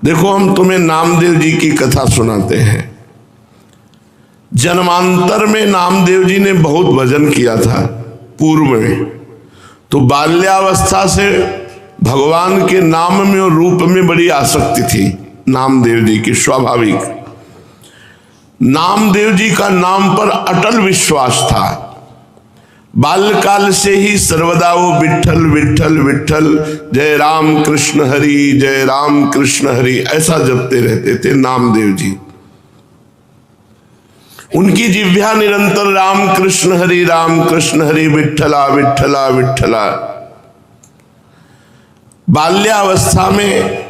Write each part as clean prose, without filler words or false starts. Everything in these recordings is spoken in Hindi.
देखो, हम तुम्हें नामदेव जी की कथा सुनाते हैं। जन्मांतर में नामदेव जी ने बहुत भजन किया था पूर्व में, तो बाल्यावस्था से भगवान के नाम में और रूप में बड़ी आसक्ति थी नामदेव जी की, स्वाभाविक। नामदेव जी का नाम पर अटल विश्वास था। बाल्यकाल से ही सर्वदा वो विठ्ठल विठ्ठल विठ्ठल, जय राम कृष्ण हरि, जय राम कृष्ण हरि, ऐसा जपते रहते थे नामदेव जी। उनकी जिह्वा निरंतर राम कृष्ण हरि विठ्ठला विठ्ठला विठ्ठला। बाल्यावस्था में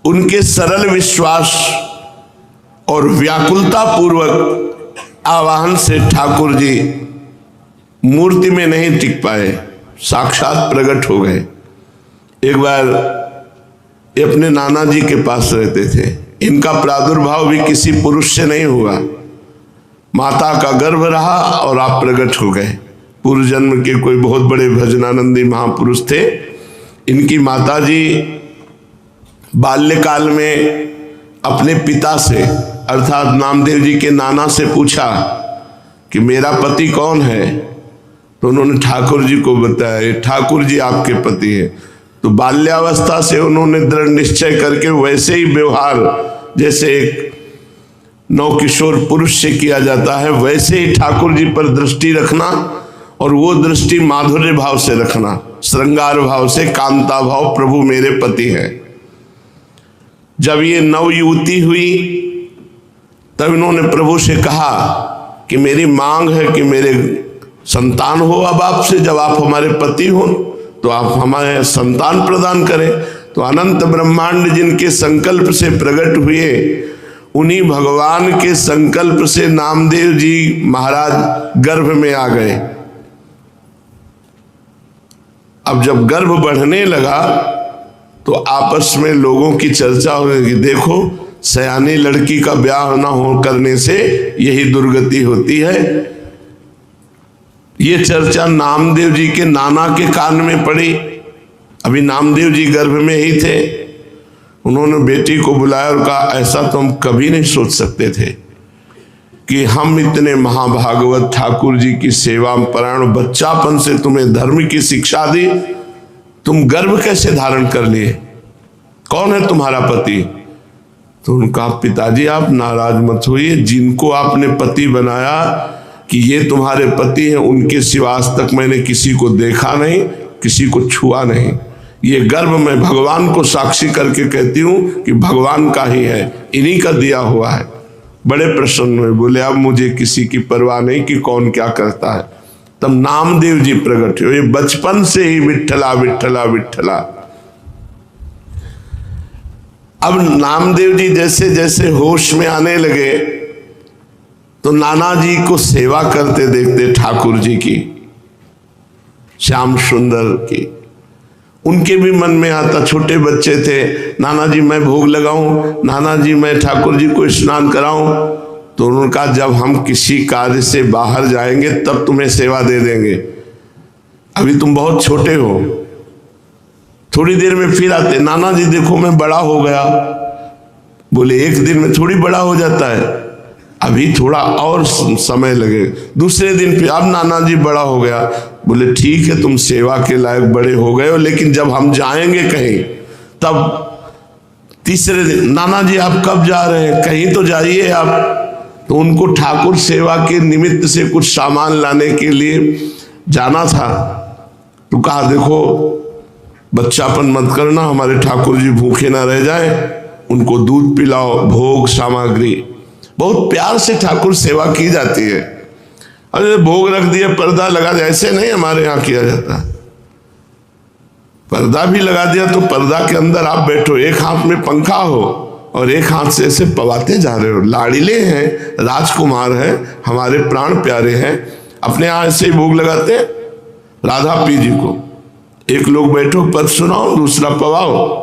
उनके सरल विश्वास और व्याकुलता पूर्वक आवाहन से ठाकुर जी मूर्ति में नहीं टिक पाए, साक्षात प्रकट हो गए। एक बार ये अपने नाना जी के पास रहते थे। इनका प्रादुर्भाव भी किसी पुरुष से नहीं हुआ, माता का गर्भ रहा और आप प्रकट हो गए। पूर्व जन्म के कोई बहुत बड़े भजनानंदी महापुरुष थे। इनकी माता जी बाल्यकाल में अपने पिता से अर्थात नामदेव जी के नाना से पूछा कि मेरा पति कौन है, तो उन्होंने ठाकुर जी को बताया, ठाकुर जी आपके पति है। तो बाल्यावस्था से उन्होंने दृढ़ निश्चय करके वैसे ही व्यवहार जैसे एक नवकिशोर पुरुष से किया जाता है, वैसे ही ठाकुर जी पर दृष्टि रखना, और वो दृष्टि माधुर्य भाव से रखना, श्रृंगार भाव से, कांता भाव, प्रभु मेरे पति हैं। जब ये नवयुवती हुई तब इन्होंने प्रभु से कहा कि मेरी मांग है कि मेरे संतान हो अब आपसे, जब आप हमारे पति हो तो आप हमारे संतान प्रदान करें। तो अनंत ब्रह्मांड जिनके संकल्प से प्रकट हुए, उन्हीं भगवान के संकल्प से नामदेव जी महाराज गर्भ में आ गए। अब जब गर्भ बढ़ने लगा तो आपस में लोगों की चर्चा हो गई कि देखो, सयानी लड़की का ब्याह ना हो करने से यही दुर्गति होती है। ये चर्चा नामदेव जी के नाना के कान में पड़ी। अभी नामदेव जी गर्भ में ही थे। उन्होंने बेटी को बुलाया और कहा, ऐसा तो हम कभी नहीं सोच सकते थे कि हम इतने महाभागवत ठाकुर जी की सेवा परायण, बच्चापन से तुम्हें धर्म की शिक्षा दी, तुम गर्भ कैसे धारण कर लिए, कौन है तुम्हारा पति? तो उनका, पिताजी आप नाराज मत होइए, जिनको आपने पति बनाया कि ये तुम्हारे पति हैं, उनके सिवा आज तक मैंने किसी को देखा नहीं, किसी को छुआ नहीं। ये गर्भ मैं भगवान को साक्षी करके कहती हूँ कि भगवान का ही है, इन्हीं का दिया हुआ है। बड़े प्रसन्न हुए, बोले अब मुझे किसी की परवाह नहीं कि कौन क्या करता है। तब नामदेव जी प्रकट हुए, बचपन से ही विठ्ठला विठ्ठला विठ्ठला। अब नामदेव जी जैसे जैसे होश में आने लगे तो नाना जी को सेवा करते देखते ठाकुर जी की, श्याम सुंदर की, उनके भी मन में आता। छोटे बच्चे थे, नाना जी मैं भोग लगाऊं, नाना जी मैं ठाकुर जी को स्नान कराऊं। तो उन्होंने कहा, जब हम किसी कार्य से बाहर जाएंगे तब तुम्हें सेवा दे देंगे, अभी तुम बहुत छोटे हो। थोड़ी देर में फिर आते, नाना जी देखो मैं बड़ा हो गया। बोले एक दिन में थोड़ी बड़ा हो जाता है, अभी थोड़ा और समय लगे। दूसरे दिन फिर, अब नाना जी बड़ा हो गया। बोले ठीक है, तुम सेवा के लायक बड़े हो गए हो, लेकिन जब हम जाएंगे कहीं तब। तीसरे दिन, नाना जी आप कब जा रहे हैं, कहीं तो जाइए आप। तो उनको ठाकुर सेवा के निमित्त से कुछ सामान लाने के लिए जाना था। तो कहा देखो बच्चापन मत करना, हमारे ठाकुर जी भूखे ना रह जाएं, उनको दूध पिलाओ, भोग सामग्री। बहुत प्यार से ठाकुर सेवा की जाती है। अरे भोग रख दिया, पर्दा लगा दिया, ऐसे नहीं हमारे यहाँ किया जाता। पर्दा भी लगा दिया तो पर्दा के अंदर आप बैठो, एक हाथ में पंखा हो और एक हाथ से ऐसे पवाते जा रहे हो। लाड़िले हैं, राजकुमार हैं, हमारे प्राण प्यारे हैं, अपने यहाँ ऐसे ही भोग लगाते हैं राधा पी जी को। एक लोग बैठो, पद सुनाओ, दूसरा पवाओ,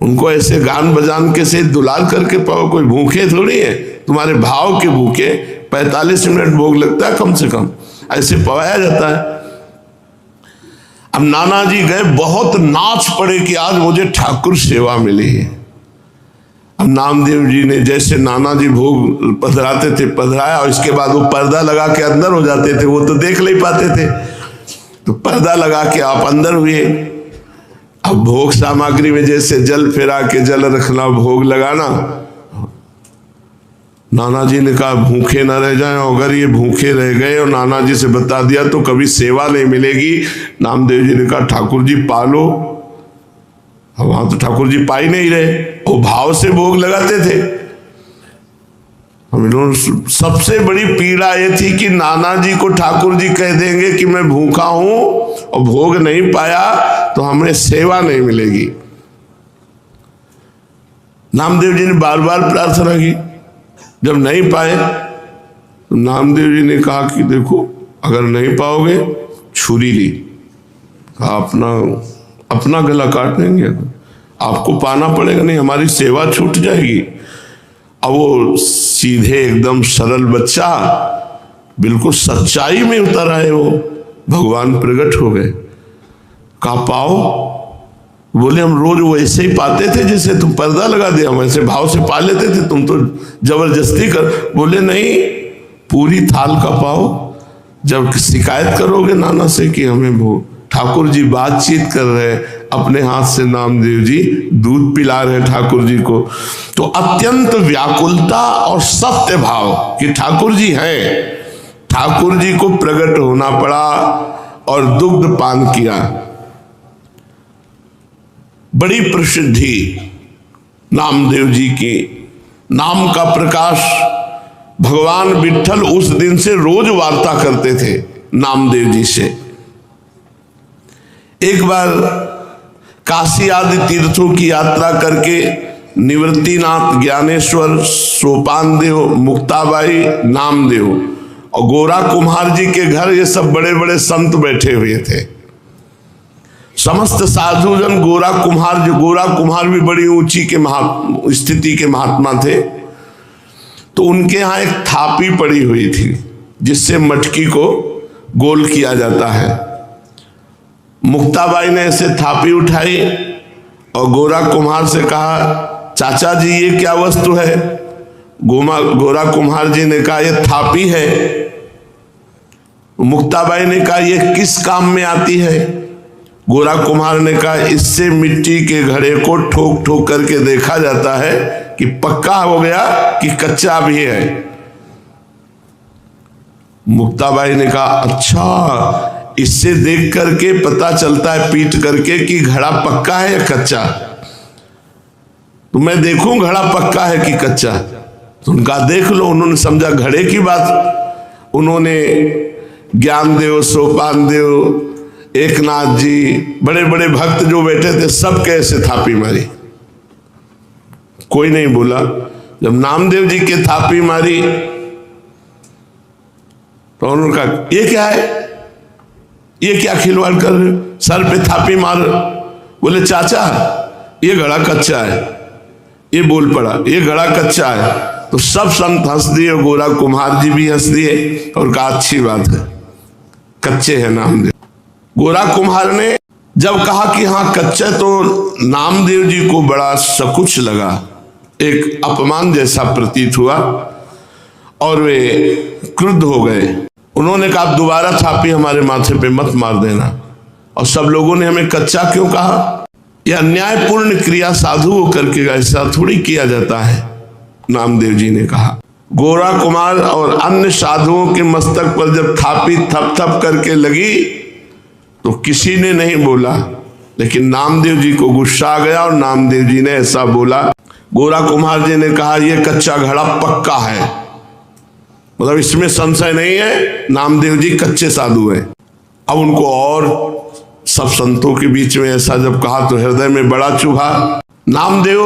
उनको ऐसे गान बजान के से दुलार करके पाओ। कोई भूखे थोड़ी है, तुम्हारे भाव के भूखे। 45 मिनट भोग लगता है कम से कम, ऐसे पवाया जाता है। अब नाना जी गए, बहुत नाच पड़े कि आज मुझे ठाकुर सेवा मिली है। नामदेव जी ने जैसे नाना जी भोग पधराते थे पधराया, और इसके बाद वो पर्दा लगा के अंदर हो जाते थे, वो तो देख नहीं पाते थे, तो पर्दा लगा के आप अंदर हुए। अब भोग सामग्री में जैसे जल फेरा के जल रखना, भोग लगाना, नाना जी ने कहा भूखे न रह जाएं, अगर ये भूखे रह गए और नाना जी से बता दिया तो कभी सेवा नहीं मिलेगी। नामदेव जी ने कहा ठाकुर जी पालो। वहां तो ठाकुर जी पा ही नहीं रहे, वो भाव से भोग लगाते थे। हम लोग सबसे बड़ी पीड़ा ये थी कि नाना जी को ठाकुर जी कह देंगे कि मैं भूखा हूं और भोग नहीं पाया तो हमें सेवा नहीं मिलेगी। नामदेव जी ने बार बार प्रार्थना की, जब नहीं पाए तो नामदेव जी ने कहा कि देखो अगर नहीं पाओगे छुरी ली, कहा अपना गला काट देंगे, आपको पाना पड़ेगा, नहीं हमारी सेवा छूट जाएगी। अब वो सीधे एकदम सरल बच्चा बिल्कुल सच्चाई में उतर आए, वो भगवान प्रकट हो गए। कहा पाओ, बोले हम रोज वैसे ही पाते थे जैसे तुम पर्दा लगा दिया, हम ऐसे भाव से पा लेते थे, तुम तो जबरदस्ती कर। बोले नहीं, पूरी थाल का पाओ। जब शिकायत करोगे नाना से कि हमें वो ठाकुर जी बातचीत कर रहे हैं, अपने हाथ से नामदेव जी दूध पिला रहे ठाकुर जी को, तो अत्यंत व्याकुलता और सत्य भाव कि ठाकुर जी हैं, ठाकुर जी को प्रकट होना पड़ा और दुग्ध पान किया। बड़ी प्रसिद्धि नामदेव जी की, नाम का प्रकाश। भगवान विट्ठल उस दिन से रोज वार्ता करते थे नामदेव जी से। एक बार काशी आदि तीर्थों की यात्रा करके निवृत्तिनाथ, ज्ञानेश्वर, सोपानदेव, मुक्ताबाई, नामदेव और गोरा कुम्हार जी के घर ये सब बड़े बड़े संत बैठे हुए थे। समस्त साधुजन गोरा कुम्हार भी बड़ी ऊंची के स्थिति के महात्मा थे, तो उनके यहाँ एक थापी पड़ी हुई थी जिससे मटकी को गोल किया जाता है। मुक्ताबाई ने ऐसे थापी उठाई और गोरा कुम्हार से कहा चाचा जी ये क्या वस्तु है? गोरा कुम्हार जी ने कहा ये थापी है। मुक्ताबाई ने कहा ये किस काम में आती है? गोरा कुम्हार ने कहा इससे मिट्टी के घड़े को ठोक ठोक करके देखा जाता है कि पक्का हो गया कि कच्चा भी है। मुक्ताबाई ने कहा अच्छा, इससे देख करके पता चलता है पीट करके कि घड़ा पक्का है या कच्चा? तो मैं देखूं घड़ा पक्का है कि कच्चा? तो उनका देख लो। उन्होंने समझा घड़े की बात। उन्होंने ज्ञानदेव, सोपानदेव, एकनाथ जी, बड़े बड़े भक्त जो बैठे थे सब कैसे थापी मारी, कोई नहीं बोला। जब नामदेव जी के थापी मारी तो उन्होंने कहा ये क्या है, ये क्या खिलवाड़ कर रहे हो, सर पे थापी मार। बोले चाचा ये घड़ा कच्चा है। ये बोल पड़ा ये घड़ा कच्चा है। तो सब संत हंस दिए, गोरा कुम्हार जी भी हंस दिए और कहा अच्छी बात है, कच्चे है नामदेव। गोरा कुम्हार ने जब कहा कि हाँ कच्चा, तो नामदेव जी को बड़ा सकुच लगा, एक अपमान जैसा प्रतीत हुआ और वे क्रुद्ध हो गए। उन्होंने कहा दोबारा थापी हमारे माथे पे मत मार देना। और सब लोगों ने हमें कच्चा क्यों कहा? यह अन्यायपूर्ण क्रिया साधु होकर के ऐसा थोड़ी किया जाता है, नामदेव जी ने कहा। गोरा कुमार और अन्य साधुओं के मस्तक पर जब थापी थप थप करके लगी तो किसी ने नहीं बोला, लेकिन नामदेव जी को गुस्सा आ गया और नामदेव जी ने ऐसा बोला। गोरा कुम्हार जी ने कहा यह कच्चा घड़ा पक्का है, मतलब इसमें संशय नहीं है, नामदेव जी कच्चे साधु हैं। अब उनको और सब संतों के बीच में ऐसा जब कहा तो हृदय में बड़ा चुभा। नामदेव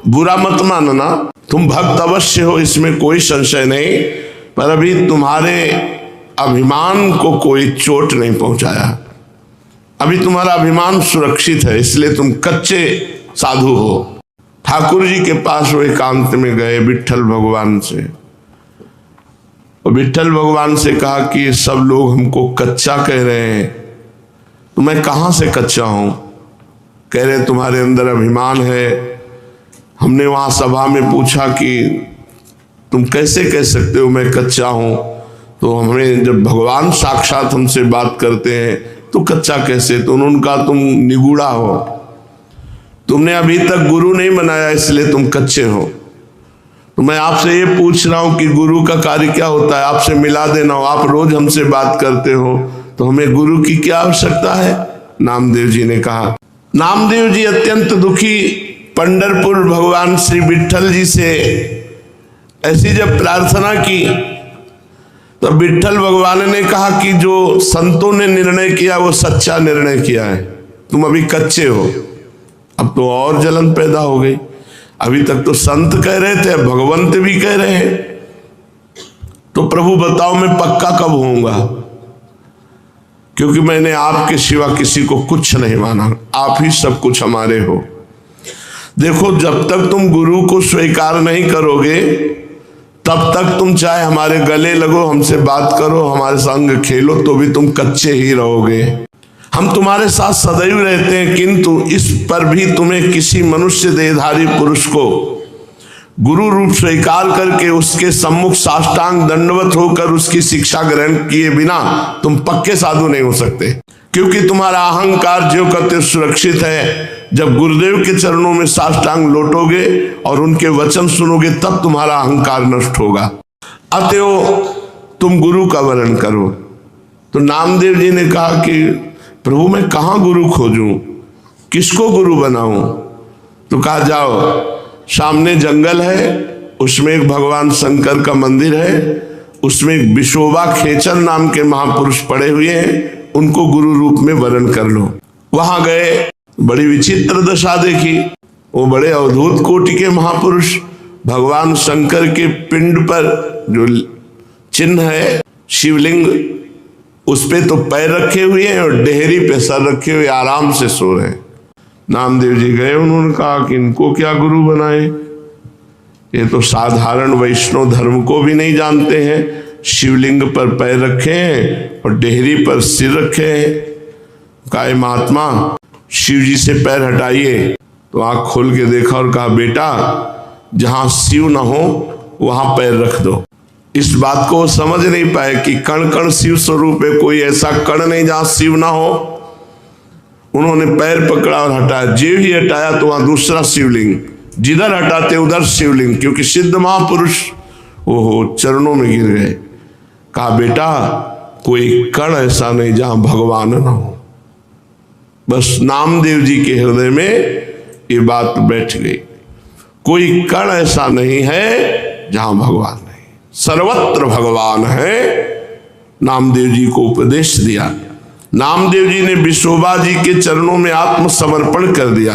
बुरा मत मानना, तुम भक्त अवश्य हो, इसमें कोई संशय नहीं, पर अभी तुम्हारे अभिमान को कोई चोट नहीं पहुंचाया, अभी तुम्हारा अभिमान सुरक्षित है, इसलिए तुम कच्चे साधु हो। ठाकुर जी के पास वो एकांत में गए विट्ठल भगवान से, और विट्ठल भगवान से कहा कि सब लोग हमको कच्चा कह रहे हैं, तो मैं कहाँ से कच्चा हूँ? कह रहे तुम्हारे अंदर अभिमान है, हमने वहाँ सभा में पूछा कि तुम कैसे कह सकते हो मैं कच्चा हूँ? तो हमें जब भगवान साक्षात हमसे बात करते हैं तो कच्चा कैसे? तो उन्होंने कहा तुम निगूढ़ा हो, तुमने अभी तक गुरु नहीं बनाया इसलिए तुम कच्चे हो। तो मैं आपसे ये पूछ रहा हूँ कि गुरु का कार्य क्या होता है? आपसे मिला देना हो। आप रोज हमसे बात करते हो तो हमें गुरु की क्या आवश्यकता है? नामदेव जी ने कहा। नामदेव जी अत्यंत दुखी पंढरपुर भगवान श्री विट्ठल जी से ऐसी जब प्रार्थना की तो विट्ठल भगवान ने कहा कि जो संतों ने निर्णय किया वो सच्चा निर्णय किया है, तुम अभी कच्चे हो। अब तो और जलन पैदा हो गई। अभी तक तो संत कह रहे थे, भगवंत भी कह रहे हैं, तो प्रभु बताओ मैं पक्का कब होऊंगा? क्योंकि मैंने आपके सिवा किसी को कुछ नहीं माना, आप ही सब कुछ हमारे हो। देखो, जब तक तुम गुरु को स्वीकार नहीं करोगे तब तक तुम चाहे हमारे गले लगो, हमसे बात करो, हमारे संग खेलो, तो भी तुम कच्चे ही रहोगे। हम तुम्हारे साथ सदैव रहते हैं, किंतु इस पर भी तुम्हें किसी मनुष्य देहधारी पुरुष को गुरु रूप स्वीकार करके उसके सम्मुख साष्टांग दंडवत होकर उसकी शिक्षा ग्रहण किए बिना तुम पक्के साधु नहीं हो सकते। क्योंकि तुम्हारा अहंकार ज्यों कहते सुरक्षित है। जब गुरुदेव के चरणों में साष्टांग लौटोगे और उनके वचन सुनोगे तब तुम्हारा अहंकार नष्ट होगा। अतएव तुम गुरु का वर्ण करो। तो नामदेव जी ने कहा कि प्रभु मैं कहाँ गुरु खोजूं, किसको गुरु बनाऊं? तो कहा जाओ, सामने जंगल है, उसमें एक भगवान शंकर का मंदिर है, उसमें एक विशोबा खेचर नाम के महापुरुष पड़े हुए हैं, उनको गुरु रूप में वर्ण कर लो। वहां गए, बड़ी विचित्र दशा देखी। वो बड़े अवधूत कोटि के महापुरुष भगवान शंकर के पिंड पर जो चिन्ह है शिवलिंग, उस पे तो पैर रखे हुए हैं और डेहरी पे सर रखे हुए आराम से सो रहे हैं। नामदेव जी गए, उन्होंने कहा कि इनको क्या गुरु बनाए, ये तो साधारण वैष्णव धर्म को भी नहीं जानते हैं। शिवलिंग पर पैर रखे हैं और डेहरी पर सिर रखे हैं। कहा महात्मा शिव जी से पैर हटाइए। तो आंख खोल के देखा और कहा बेटा जहां शिव ना हो वहां पैर रख दो। इस बात को समझ नहीं पाए कि कण कण शिव स्वरूप है, कोई ऐसा कण नहीं जहां शिव ना हो। उन्होंने पैर पकड़ा और हटाया। जे ही हटाया तो वहां दूसरा शिवलिंग, जिधर हटाते उधर शिवलिंग, क्योंकि सिद्ध महापुरुष ओहो चरणों में गिर गए। कहा बेटा कोई कण ऐसा नहीं जहां भगवान ना हो। बस नामदेव जी के हृदय में ये बात बैठ गई, कोई कण ऐसा नहीं है जहां भगवान नहीं, सर्वत्र भगवान है। नामदेव जी को उपदेश दिया। नामदेव जी ने विशोबा जी के चरणों में आत्मसमर्पण कर दिया।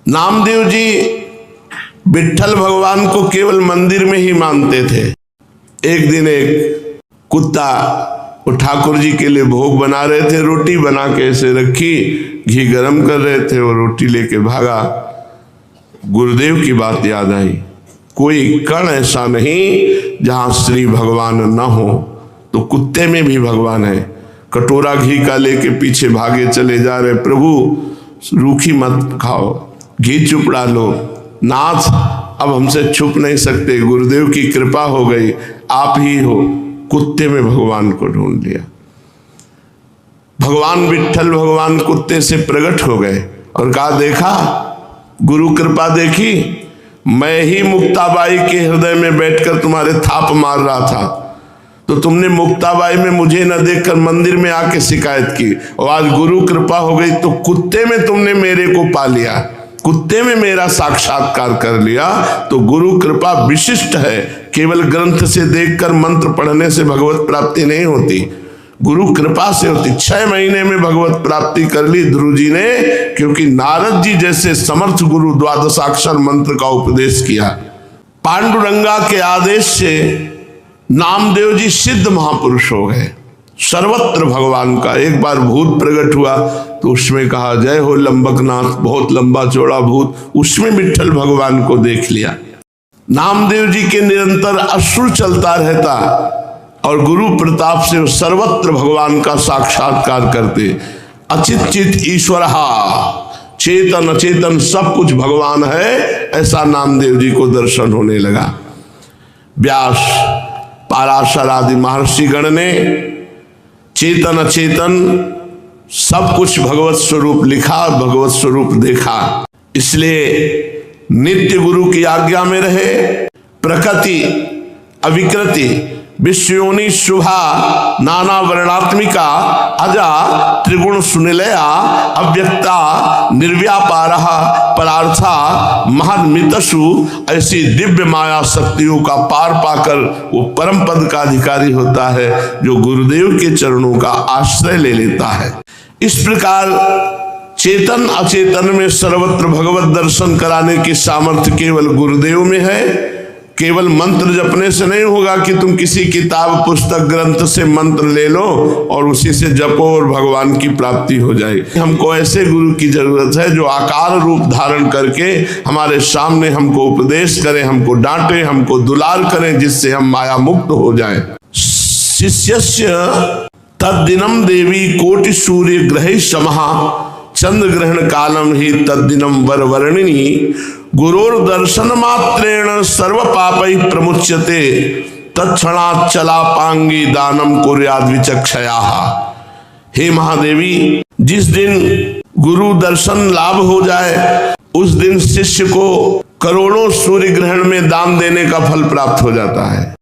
नामदेव जी विट्ठल भगवान को केवल मंदिर में ही मानते थे। एक दिन एक कुत्ता वो ठाकुर जी के लिए भोग बना रहे थे, रोटी बना के ऐसे रखी, घी गरम कर रहे थे, वो रोटी लेके भागा। गुरुदेव की बात याद आई, कोई कण ऐसा नहीं जहां श्री भगवान न हो। तो कुत्ते में भी भगवान है। कटोरा घी का लेके पीछे भागे चले जा रहे, प्रभु रूखी मत खाओ, घी चुपड़ा लो। नाथ अब हमसे छुप नहीं सकते, गुरुदेव की कृपा हो गई, आप ही हो। कुत्ते में भगवान को ढूंढ लिया। भगवान विट्ठल भगवान कुत्ते से प्रकट हो गए और कहा देखा गुरु कृपा देखी, मैं ही मुक्ताबाई के हृदय में बैठकर तुम्हारे थाप मार रहा था, तो तुमने मुक्ताबाई में मुझे न देखकर मंदिर में आके शिकायत की, और आज गुरु कृपा हो गई तो कुत्ते में तुमने मेरे को पा लिया, कुत्ते में मेरा साक्षात्कार कर लिया। तो गुरु कृपा विशिष्ट है, केवल ग्रंथ से देखकर मंत्र पढ़ने से भगवत प्राप्ति नहीं होती, गुरु कृपा से होती। 6 महीने में भगवत प्राप्ति कर ली ध्रुव जी ने, क्योंकि नारद जी जैसे समर्थ गुरु द्वादशाक्षर मंत्र का उपदेश किया। पांडुरंगा के आदेश से नामदेव जी सिद्ध महापुरुष हो गए। सर्वत्र भगवान का एक बार भूत प्रकट हुआ तो उसमें कहा जय हो लंबकनाथ, बहुत लंबा चौड़ा भूत, उसमें विट्ठल भगवान को देख लिया। नामदेव जी के निरंतर अश्रु चलता रहता और गुरु प्रताप से सर्वत्र भगवान का साक्षात्कार करते। अचित चित ईश्वर चेतन अचेतन सब कुछ भगवान है, ऐसा नामदेव जी को दर्शन होने लगा। व्यास पाराशर आदि महर्षि गण ने चेतन अचेतन सब कुछ भगवत स्वरूप लिखा, भगवत स्वरूप देखा। इसलिए नित्य गुरु की आज्ञा में रहे। प्रकृति अविकृति विश्वयोनि शुभा नाना वर्णात्मिका अजा त्रिगुण सुनिलया अव्यक्ता निर्व्यापारः परार्था महन्मितसु, ऐसी दिव्य माया शक्तियों का पार पाकर वो परम पद का अधिकारी होता है जो गुरुदेव के चरणों का आश्रय ले लेता है। इस प्रकार चेतन अचेतन में सर्वत्र भगवत दर्शन कराने की सामर्थ्य केवल गुरुदेव में है। केवल मंत्र जपने से नहीं होगा कि तुम किसी किताब पुस्तक ग्रंथ से मंत्र ले लो और उसी से जपो और भगवान की प्राप्ति हो जाएगी। हमको ऐसे गुरु की जरूरत है जो आकार रूप धारण करके हमारे सामने हमको उपदेश करें, हमको डांटे, हमको दुलार करें, जिससे हम माया मुक्त हो जाएं। शिष्यस्य तद्दिनम देवी कोटि सूर्य ग्रह समहा चंद्र ग्रहण कालम ही तद्दिनम वरवर्णिनी गुरोर दर्शन मात्रेण सर्व पापै प्रमुच्यते तत्क्षणात् चलापांगी दानम कुर्याद् विचक्षया। हे महादेवी, जिस दिन गुरु दर्शन लाभ हो जाए उस दिन शिष्य को करोड़ों सूर्य ग्रहण में दान देने का फल प्राप्त हो जाता है।